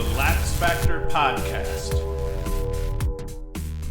the LaxFactor podcast.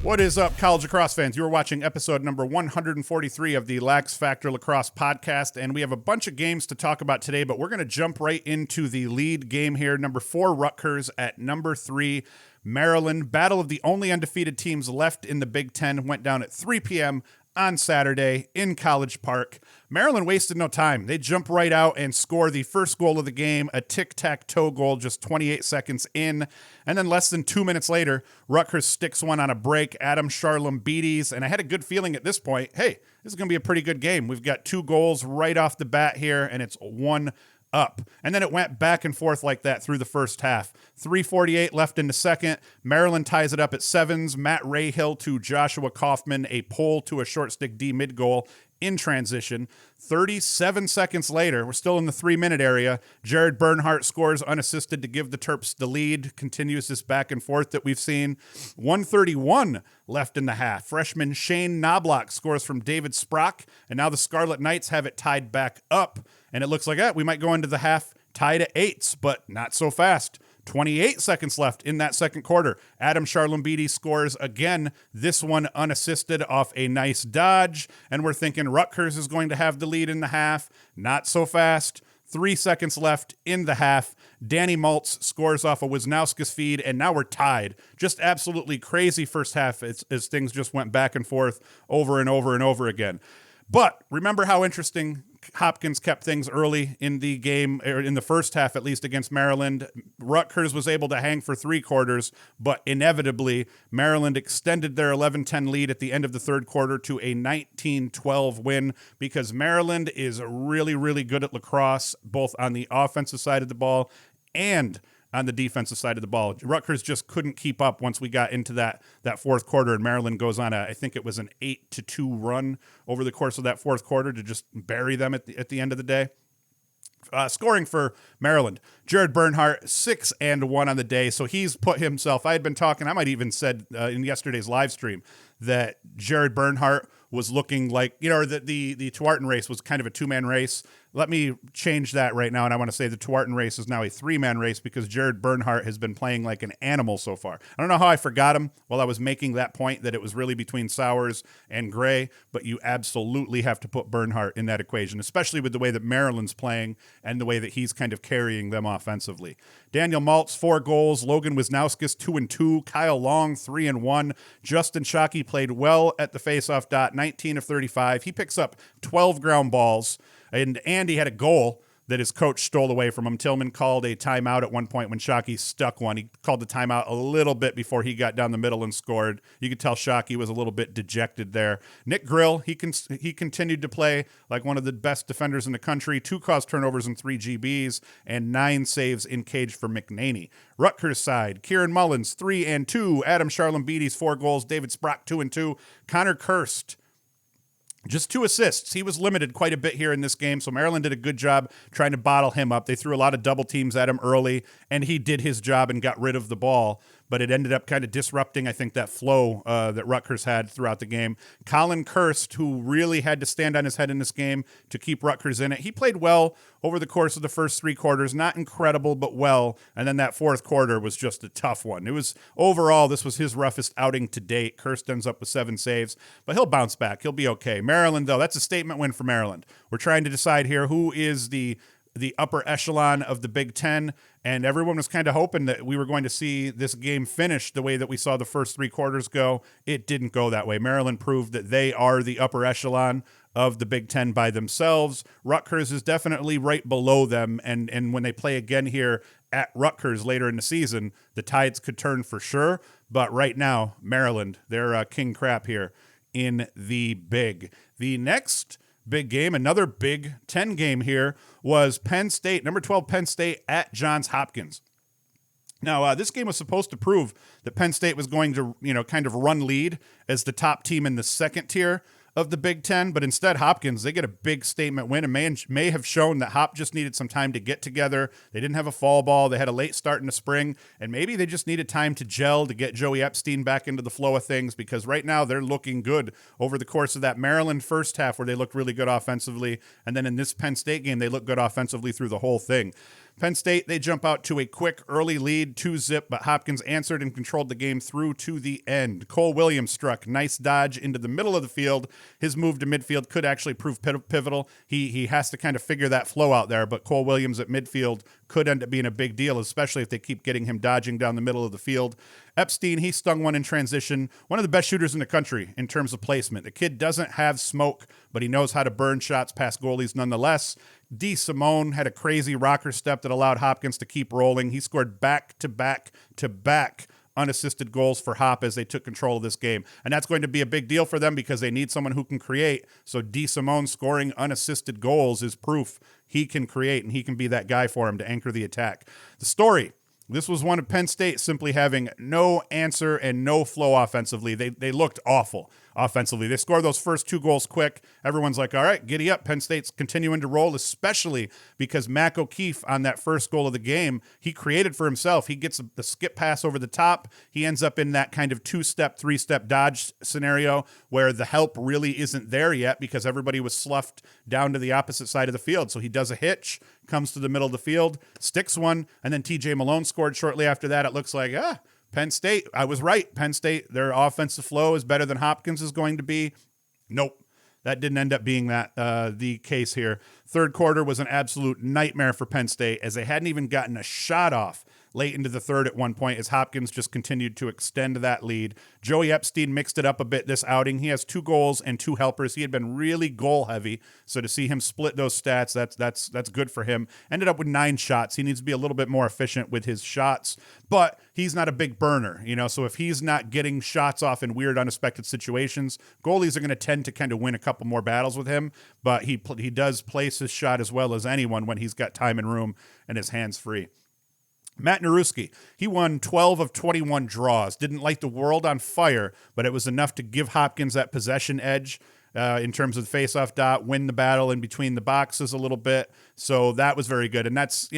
What is up, college lacrosse fans? You are watching episode number 143 of the LaxFactor Lacrosse podcast, and we have a bunch of games to talk about today, but we're going to jump right into the lead game here. Number 4, Rutgers at number 3, Maryland. Battle of the only undefeated teams left in the Big Ten went down at 3 p.m. on Saturday in College Park. Maryland wasted no time. They jump right out and score the first goal of the game, a tic-tac-toe goal just 28 seconds in. And then less than 2 minutes later, Rutgers sticks one on a break, Adam Charalambides. And I had a good feeling at this point, hey, this is going to be a pretty good game. We've got 2 goals right off the bat here, and it's 1 up. And then it went back and forth like that through the first half. 3:48 left in the second. Maryland ties it up at 7s. Matt Rahill to Joshua Kaufman, a pull to a short stick D mid goal in transition. 37 seconds later, we're still in the 3-minute area. Bernhardt scores unassisted to give the Terps the lead. Continues this back and forth that we've seen. 1:31 left in the half. Freshman Shane Knobloch scores from David Sprock, and now the Scarlet Knights have it tied back up. And it looks like we might go into the half tied at 8s, but not so fast. 28 seconds left in that second quarter. Adam Charalambides scores again, this one unassisted off a nice dodge. And we're thinking Rutgers is going to have the lead in the half. Not so fast. 3 seconds left in the half. Danny Maltz scores off a Wisnauskas feed, and now we're tied. Just absolutely crazy first half as things just went back and forth over and over and over again. But remember how interesting Hopkins kept things early in the game, or in the first half at least, against Maryland. Rutgers was able to hang for 3 quarters, but inevitably Maryland extended their 11-10 lead at the end of the third quarter to a 19-12 win, because Maryland is really, really good at lacrosse, both on the offensive side of the ball and on the defensive side of the ball. Rutgers just couldn't keep up once we got into that fourth quarter, and Maryland goes on I think it was an 8-2 run over the course of that fourth quarter to just bury them at the end of the day. Scoring for Maryland, Bernhardt, 6 and 1 on the day. So he's put himself, I had been talking, I might even said in yesterday's live stream that Bernhardt was looking like, that the Tewaaraton race was kind of a 2-man race. Let me change that right now, and I want to say the Tewaaraton race is now a 3-man race because Bernhardt has been playing like an animal so far. I don't know how I forgot him while I was making that point that it was really between Sowers and Gray, but you absolutely have to put Bernhardt in that equation, especially with the way that Maryland's playing and the way that he's kind of carrying them offensively. Daniel Maltz, 4 goals. Logan Wisnauskas, 2-2. Kyle Long, 3-1. Justin Shockey played well at the faceoff dot, 19 of 35. He picks up 12 ground balls. And Andy had a goal that his coach stole away from him. Tillman called a timeout at one point when Shockey stuck one. He called the timeout a little bit before he got down the middle and scored. You could tell Shockey was a little bit dejected there. Nick Grill, he continued to play like one of the best defenders in the country. 2 caused turnovers and 3 GBs, and 9 saves in cage for McNaney. Rutgers side, Kieran Mullins, 3-2. Adam Charalambides, 4 goals. David Sprock, 2-2. Connor Kirst, just 2 assists. He was limited quite a bit here in this game, so Maryland did a good job trying to bottle him up. They threw a lot of double teams at him early, and he did his job and got rid of the ball. But it ended up kind of disrupting, I think, that flow that Rutgers had throughout the game. Colin Kirst, who really had to stand on his head in this game to keep Rutgers in it, he played well over the course of the first 3 quarters. Not incredible, but well. And then that fourth quarter was just a tough one. It was, overall, this was his roughest outing to date. Kirst ends up with 7 saves, but he'll bounce back. He'll be okay. Maryland, though, that's a statement win for Maryland. We're trying to decide here who is the upper echelon of the Big Ten, and everyone was kind of hoping that we were going to see this game finish the way that we saw the first 3 quarters go. It didn't go that way. Maryland proved that they are the upper echelon of the Big Ten by themselves. Rutgers is definitely right below them, and when they play again here at Rutgers later in the season, the tides could turn for sure, but right now, Maryland, they're king crap here in the Big. The next big game, another Big Ten game here, was Penn State, number 12 Penn State at Johns Hopkins. Now, this game was supposed to prove that Penn State was going to, kind of run lead as the top team in the second tier of the Big Ten, but instead Hopkins, they get a big statement win and may have shown that Hop just needed some time to get together. They didn't have a fall ball. They had a late start in the spring, and maybe they just needed time to gel to get Joey Epstein back into the flow of things, because right now they're looking good over the course of that Maryland first half where they looked really good offensively, and then in this Penn State game, they looked good offensively through the whole thing. Penn State, they jump out to a quick early lead, 2-zip, but Hopkins answered and controlled the game through to the end. Cole Williams struck. Nice dodge into the middle of the field. His move to midfield could actually prove pivotal. He has to kind of figure that flow out there, but Cole Williams at midfield could end up being a big deal, especially if they keep getting him dodging down the middle of the field. Epstein, he stung one in transition. One of the best shooters in the country in terms of placement. The kid doesn't have smoke, but he knows how to burn shots past goalies nonetheless. DeSimone had a crazy rocker step that allowed Hopkins to keep rolling. He scored back-to-back unassisted goals for Hop as they took control of this game. And that's going to be a big deal for them because they need someone who can create. So DeSimone scoring unassisted goals is proof he can create, and he can be that guy for him to anchor the attack. The story: this was one of Penn State simply having no answer and no flow offensively. They looked awful offensively. They scored those first 2 goals quick. Everyone's like, all right, giddy up. Penn State's continuing to roll, especially because Mac O'Keefe on that first goal of the game, he created for himself. He gets the skip pass over the top. He ends up in that kind of 2-step, 3-step dodge scenario where the help really isn't there yet because everybody was sloughed down to the opposite side of the field. So he does a hitch, comes to the middle of the field, sticks one, and then TJ Malone scored shortly after that. It looks like, Penn State, I was right. Penn State, their offensive flow is better than Hopkins is going to be. Nope. That didn't end up being the case here. Third quarter was an absolute nightmare for Penn State as they hadn't even gotten a shot off late into the third at one point as Hopkins just continued to extend that lead. Joey Epstein mixed it up a bit this outing. He has 2 goals and 2 helpers. He had been really goal heavy, so to see him split those stats, that's good for him. Ended up with 9 shots. He needs to be a little bit more efficient with his shots, but he's not a big burner, so if he's not getting shots off in weird, unexpected situations, goalies are going to tend to kind of win a couple more battles with him, but he does place his shot as well as anyone when he's got time and room and his hands free. Matt Narewski, he won 12 of 21 draws. Didn't light the world on fire, but it was enough to give Hopkins that possession edge in terms of the faceoff dot, win the battle in between the boxes a little bit. So that was very good. And that's,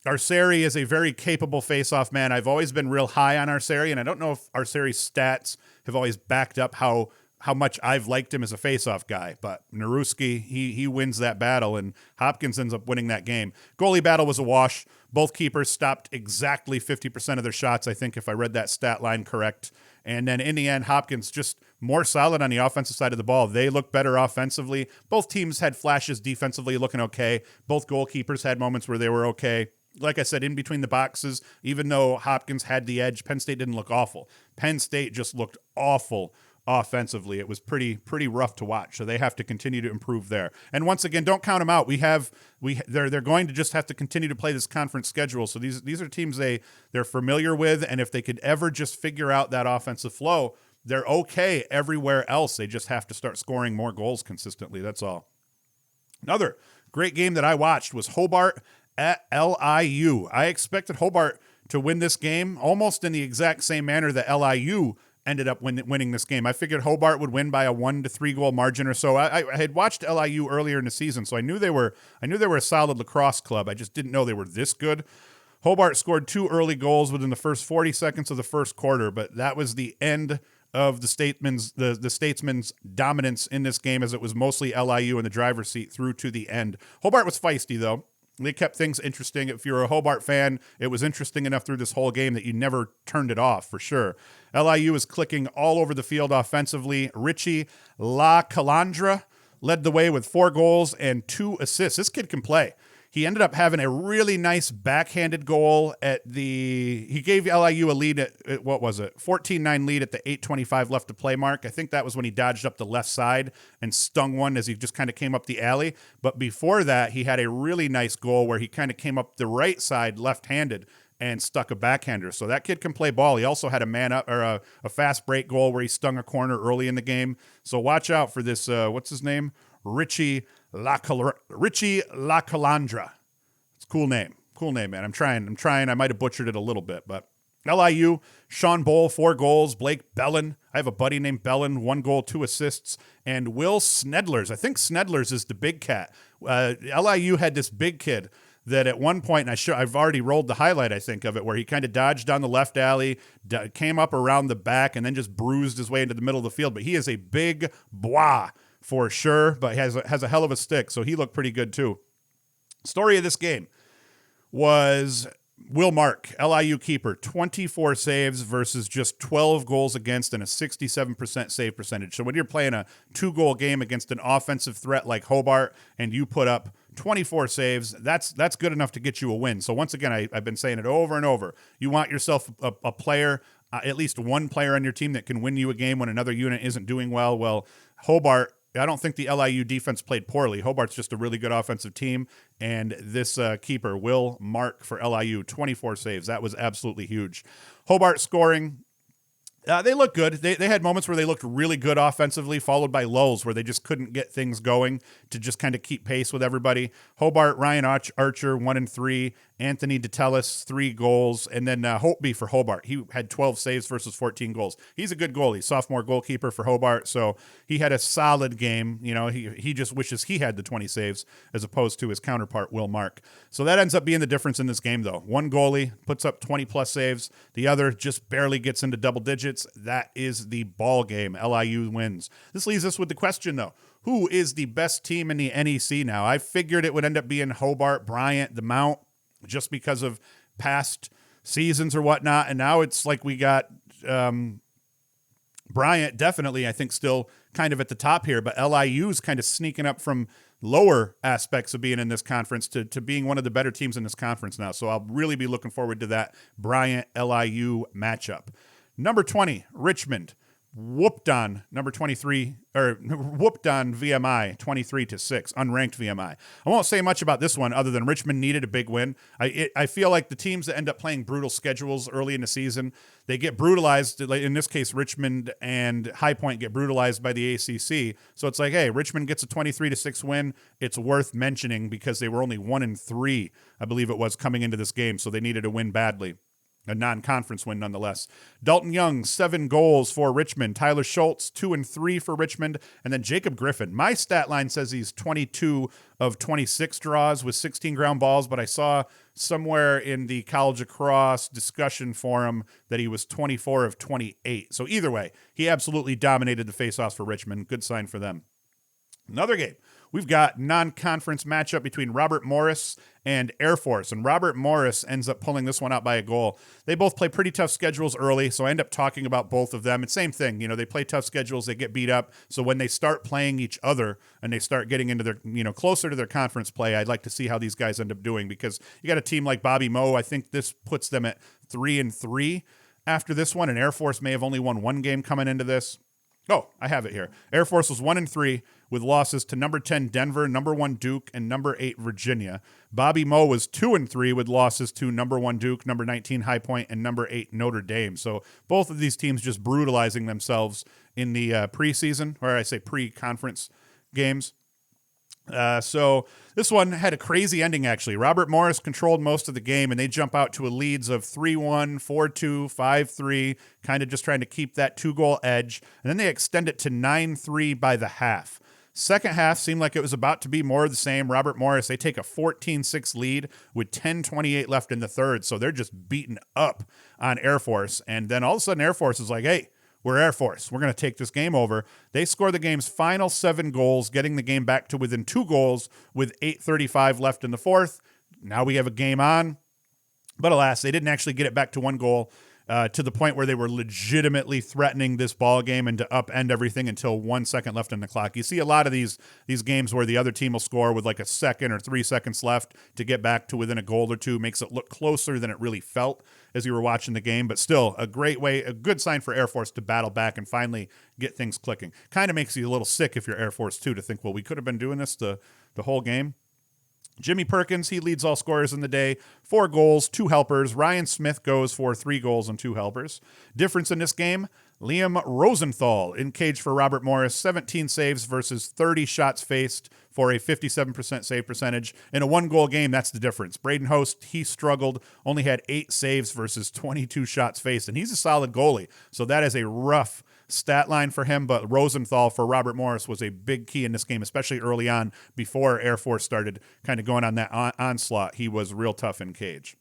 Arceri is a very capable faceoff man. I've always been real high on Arceri, and I don't know if Arceri's stats have always backed up how much I've liked him as a faceoff guy, but Narewski, he wins that battle, and Hopkins ends up winning that game. Goalie battle was a wash. Both keepers stopped exactly 50% of their shots, I think, if I read that stat line correct. And then in the end, Hopkins just more solid on the offensive side of the ball. They look better offensively. Both teams had flashes defensively, looking okay. Both goalkeepers had moments where they were okay. Like I said, in between the boxes, even though Hopkins had the edge, Penn State didn't look awful. Penn State just looked awful offensively. It was pretty rough to watch. So they have to continue to improve there. And once again, don't count them out. They're going to just have to continue to play this conference schedule. So these are teams they're familiar with, and if they could ever just figure out that offensive flow, they're okay everywhere else. They just have to start scoring more goals consistently. That's all. Another great game that I watched was Hobart at LIU. I expected Hobart to win this game almost in the exact same manner that LIU ended up winning this game. I figured Hobart would win by a 1 to 3 goal margin or so. I had watched LIU earlier in the season, so I knew they were a solid lacrosse club. I just didn't know they were this good. Hobart scored 2 early goals within the first 40 seconds of the first quarter, but that was the end of the Statesman's dominance in this game, as it was mostly LIU in the driver's seat through to the end. Hobart was feisty, though. They kept things interesting. If you're a Hobart fan, it was interesting enough through this whole game that you never turned it off, for sure. LIU is clicking all over the field offensively. Richie LaCalandra led the way with 4 goals and 2 assists. This kid can play. He ended up having a really nice backhanded goal he gave LIU a lead at what was it? 14-9 lead at the 8:25 left to play mark. I think that was when he dodged up the left side and stung one as he just kind of came up the alley. But before that, he had a really nice goal where he kind of came up the right side left-handed and stuck a backhander. So that kid can play ball. He also had a man up or a fast break goal where he stung a corner early in the game. So watch out for this. What's his name? Richie LaCalandra. It's a cool name, man. I'm trying. I might have butchered it a little bit, but LIU, Sean Bowl, 4 goals. Blake Bellin. I have a buddy named Bellin, 1 goal, 2 assists. And Will Snedlers. I think Snedlers is the big cat. LIU had this big kid that at one point, and I've already rolled the highlight, I think, of it, where he kind of dodged down the left alley, came up around the back, and then just bruised his way into the middle of the field. But he is a big bois for sure, but has a hell of a stick, so he looked pretty good too. Story of this game was Will Mark, LIU keeper, 24 saves versus just 12 goals against and a 67% save percentage. So when you're playing a 2-goal game against an offensive threat like Hobart and you put up 24 saves, that's good enough to get you a win. So once again, I've been saying it over and over. You want yourself a player, at least one player on your team that can win you a game when another unit isn't doing well. Well, Hobart, I don't think the LIU defense played poorly. Hobart's just a really good offensive team, and this keeper, Will Mark for LIU, 24 saves. That was absolutely huge. Hobart scoring, they looked good. They had moments where they looked really good offensively, followed by lulls where they just couldn't get things going to just kind of keep pace with everybody. Hobart, Ryan Archer, 1-3. Anthony DeTellis, 3 goals. And then Holtby for Hobart. He had 12 saves versus 14 goals. He's a good goalie, sophomore goalkeeper for Hobart. So he had a solid game. You know, he just wishes he had the 20 saves as opposed to his counterpart, Will Mark. So that ends up being the difference in this game, though. One goalie puts up 20-plus saves. The other just barely gets into double digits. That is the ball game. LIU wins. This leaves us with the question, though. Who is the best team in the NEC now? I figured it would end up being Hobart, Bryant, the Mount, just because of past seasons or whatnot. And now it's like we got Bryant definitely, I think, still kind of at the top here, but LIU's kind of sneaking up from lower aspects of being in this conference to being one of the better teams in this conference now. So I'll really be looking forward to that Bryant-LIU matchup. Number 20, Richmond. Whooped on number 23, or whooped on VMI 23-6, unranked VMI. I won't say much about this one other than Richmond needed a big win. I feel like the teams that end up playing brutal schedules early in the season, they get brutalized. In this case, Richmond and High Point get brutalized by the ACC. So it's like, hey, Richmond gets a 23-6 win. It's worth mentioning because they were only 1-3, I believe it was, coming into this game. So they needed a win badly. A non-conference win nonetheless. Dalton Young, 7 goals for Richmond. Tyler Schultz, 2-3 for Richmond. And then Jacob Griffin. My stat line says he's 22 of 26 draws with 16 ground balls, but I saw somewhere in the college lacrosse discussion forum that he was 24 of 28. So either way, he absolutely dominated the faceoffs for Richmond. Good sign for them. Another game. We've got non-conference matchup between Robert Morris and Air Force, and Robert Morris ends up pulling this one out by a goal. They both play pretty tough schedules early, so I end up talking about both of them. And same thing, you know, they play tough schedules, they get beat up. So when they start playing each other and they start getting into their, you know, closer to their conference play, I'd like to see how these guys end up doing because you got a team like Bobby Moe. I think this puts them at 3-3 after this one, and Air Force may have only won one game coming into this. Oh, I have it here. Air Force was 1-3 with losses to number 10 Denver, number 1 Duke, and number 8 Virginia. Bobby Moe was 2-3 with losses to number 1 Duke, number 19 High Point, and number 8 Notre Dame. So both of these teams just brutalizing themselves in the preseason, or I say pre-conference games. So this one had a crazy ending, actually. Robert Morris controlled most of the game, and they jump out to a leads of 3-1, 4-2, 5-3, kind of just trying to keep that 2-goal edge. And then they extend it to 9-3 by the half. Second half seemed like it was about to be more of the same. Robert Morris, they take a 14-6 lead with 10:28 left in the third, so they're just beating up on Air Force. And then all of a sudden Air Force is like, hey, we're Air Force. We're going to take this game over. They score the game's final 7 goals, getting the game back to within 2 goals with 8:35 left in the fourth. Now we have a game on. But alas, they didn't actually get it back to 1 goal to the point where they were legitimately threatening this ball game and to upend everything until 1 second left in the clock. You see a lot of these games where the other team will score with like a second or 3 seconds left to get back to within a goal or two. Makes it look closer than it really felt as you were watching the game, but still a great way, a good sign for Air Force to battle back and finally get things clicking. Kind of makes you a little sick if you're Air Force too, to think, well, we could have been doing this the whole game. Jimmy Perkins, he leads all scorers in the day, 4 goals, 2 helpers. Ryan Smith goes for 3 goals and 2 helpers. Difference in this game, Liam Rosenthal in cage for Robert Morris, 17 saves versus 30 shots faced for a 57% save percentage. In a 1-goal game, that's the difference. Braden Host, he struggled, only had 8 saves versus 22 shots faced, and he's a solid goalie. So that is a rough stat line for him, but Rosenthal for Robert Morris was a big key in this game, especially early on before Air Force started kind of going on that onslaught. He was real tough in cage.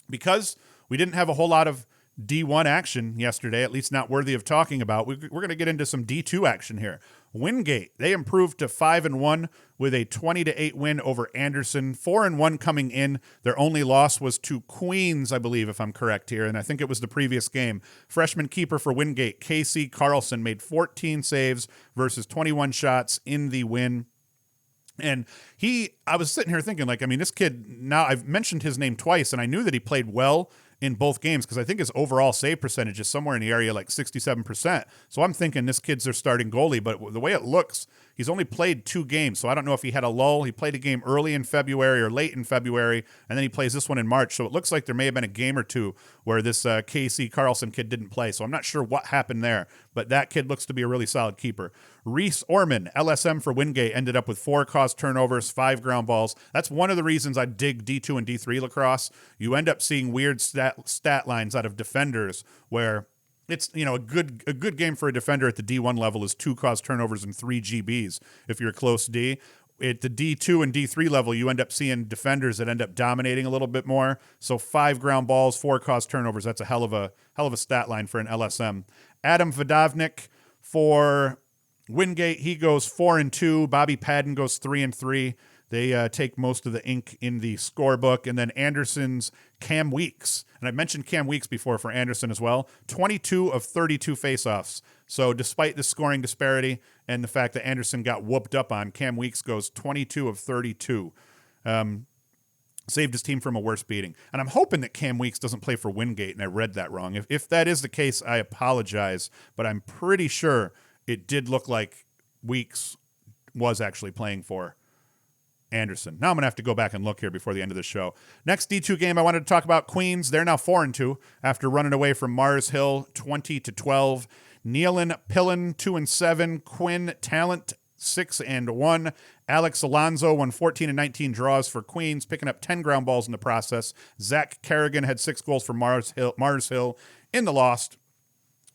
Because we didn't have a whole lot of D1 action yesterday, at least not worthy of talking about. We're going to get into some D2 action here. Wingate, they improved to 5-1 with a 20-8 win over Anderson. 4-1 coming in. Their only loss was to Queens, I believe, if I'm correct here, and I think it was the previous game. Freshman keeper for Wingate, Casey Carlson, made 14 saves versus 21 shots in the win. And I was sitting here thinking, this kid, now I've mentioned his name twice, and I knew that he played well in both games because I think his overall save percentage is somewhere in the area like 67%. So I'm thinking this kid's their starting goalie, but the way it looks, he's only played 2 games. So I don't know if he had a lull. He played a game early in February or late in February, and then he plays this one in March. So it looks like there may have been a game or two where this Casey Carlson kid didn't play. So I'm not sure what happened there, but that kid looks to be a really solid keeper. Reese Orman, LSM for Wingate, ended up with 4 caused turnovers, 5 ground balls. That's one of the reasons I dig D2 and D3 lacrosse. You end up seeing weird stat lines out of defenders where it's, a good game for a defender at the D1 level is 2 caused turnovers and 3 GBs if you're a close D. At the D2 and D3 level, you end up seeing defenders that end up dominating a little bit more. So 5 ground balls, 4 caused turnovers. That's a hell of a stat line for an LSM. Adam Vodovnik for Wingate, he goes 4-2. Bobby Padden goes 3-3. They take most of the ink in the scorebook. And then Anderson's Cam Weeks. And I mentioned Cam Weeks before for Anderson as well. 22 of 32 faceoffs. So despite the scoring disparity and the fact that Anderson got whooped up on, Cam Weeks goes 22 of 32. Saved his team from a worse beating. And I'm hoping that Cam Weeks doesn't play for Wingate, and I read that wrong. If that is the case, I apologize. But I'm pretty sure it did look like Weeks was actually playing for Anderson. Now I'm going to have to go back and look here before the end of the show. Next D2 game I wanted to talk about, Queens. They're now 4-2 after running away from Mars Hill 20-12. Nealon Pillen 2-7. Quinn Talent 6-1. Alex Alonso won 14-19 draws for Queens, picking up 10 ground balls in the process. Zach Kerrigan had 6 goals for Mars Hill in the loss.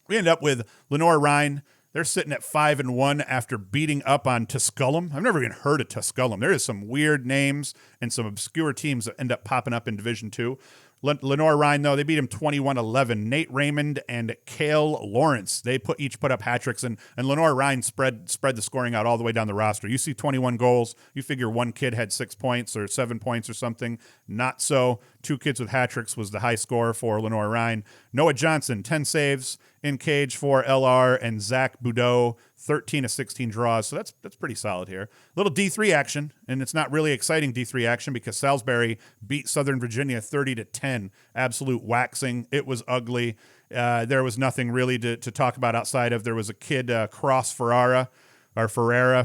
We end up with Lenore Ryan. They're sitting at 5-1 after beating up on Tusculum. I've never even heard of Tusculum. There is some weird names and some obscure teams that end up popping up in Division II. Lenore Ryan, though, they beat him 21-11. Nate Raymond and Cale Lawrence, they each put up hat tricks, and Lenore Ryan spread the scoring out all the way down the roster. You see 21 goals, you figure one kid had 6 points or 7 points or something. Not so. 2 kids with hat tricks was the high score for Lenore Ryan. Noah Johnson, 10 saves in cage for LR, and Zach Boudreau, 13-16 draws. So that's pretty solid here. Little D3 action, and it's not really exciting D3 action because Salisbury beat Southern Virginia 30-10. Absolute waxing. It was ugly. There was nothing really to talk about outside of there was a kid, Cross Ferrara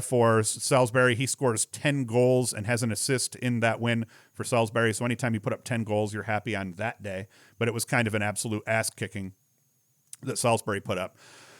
for Salisbury. He scores 10 goals and has an assist in that win for Salisbury. So anytime you put up 10 goals, you're happy on that day. But it was kind of an absolute ass-kicking that Salisbury put up.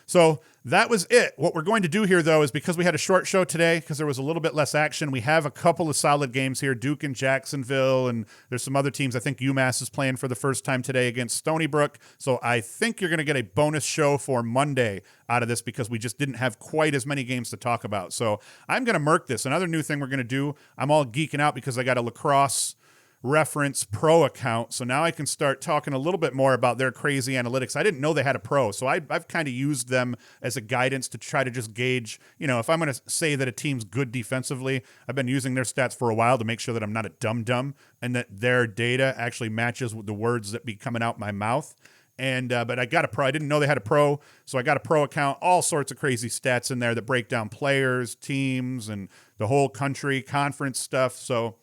So that was it. What we're going to do here, though, is because we had a short show today, because there was a little bit less action, we have a couple of solid games here, Duke and Jacksonville, and there's some other teams. I think UMass is playing for the first time today against Stony Brook. So I think you're going to get a bonus show for Monday out of this because we just didn't have quite as many games to talk about. So I'm going to murk this. Another new thing we're going to do, I'm all geeking out because I got a Lacrosse Reference Pro account. So now I can start talking a little bit more about their crazy analytics. I didn't know they had a pro, so I've kind of used them as a guidance to try to just gauge, if I'm going to say that a team's good defensively, I've been using their stats for a while to make sure that I'm not a dum-dum and that their data actually matches with the words that be coming out my mouth. And but I got a pro. I didn't know they had a pro, so I got a pro account. All sorts of crazy stats in there that break down players, teams, and the whole country, conference stuff. So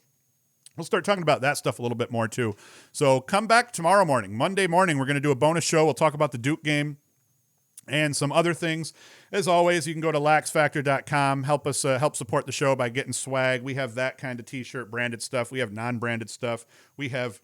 we'll start talking about that stuff a little bit more, too. So come back tomorrow morning. Monday morning, we're going to do a bonus show. We'll talk about the Duke game and some other things. As always, you can go to LaxFactor.com. Help support the show by getting swag. We have that kind of T-shirt, branded stuff. We have non-branded stuff. We have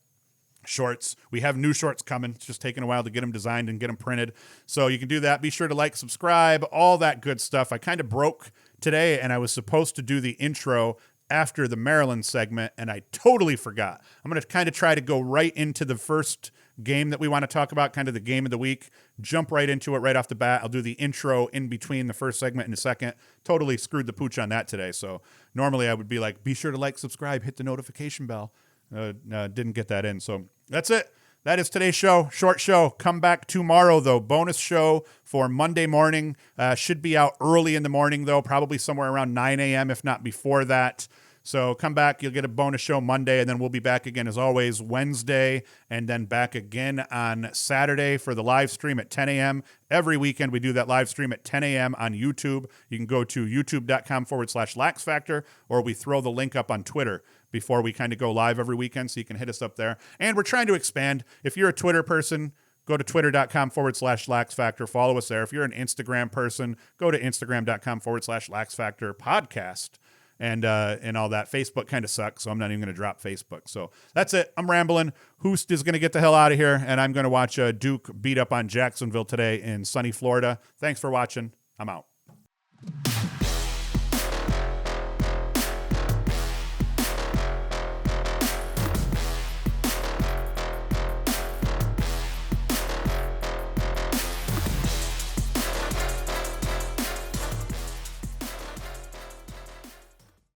shorts. We have new shorts coming. It's just taking a while to get them designed and get them printed. So you can do that. Be sure to like, subscribe, all that good stuff. I kind of broke today, and I was supposed to do the intro after the Maryland segment, and I totally forgot. I'm going to kind of try to go right into the first game that we want to talk about, kind of the game of the week, jump right into it right off the bat. I'll do the intro in between the first segment and the second. Totally screwed the pooch on that today. So normally I would be like, be sure to like, subscribe, hit the notification bell. Didn't get that in. So that's it. that is today's show. Short show. Come back tomorrow, though. Bonus show for Monday morning. Should be out early in the morning, though, probably somewhere around 9 a.m., if not before that. So come back. You'll get a bonus show Monday, and then we'll be back again, as always, Wednesday, and then back again on Saturday for the live stream at 10 a.m. Every weekend, we do that live stream at 10 a.m. on YouTube. You can go to youtube.com/LaxFactor, or we throw the link up on Twitter before we kind of go live every weekend, so you can hit us up there. And we're trying to expand. If you're a Twitter person, go to twitter.com/LaxFactor. Follow us there. If you're an Instagram person, go to instagram.com/LaxFactor podcast. And all that. Facebook kind of sucks, so I'm not even going to drop Facebook. So that's it. I'm rambling. Hoost is going to get the hell out of here, and I'm going to watch Duke beat up on Jacksonville today in sunny Florida. Thanks for watching. I'm out.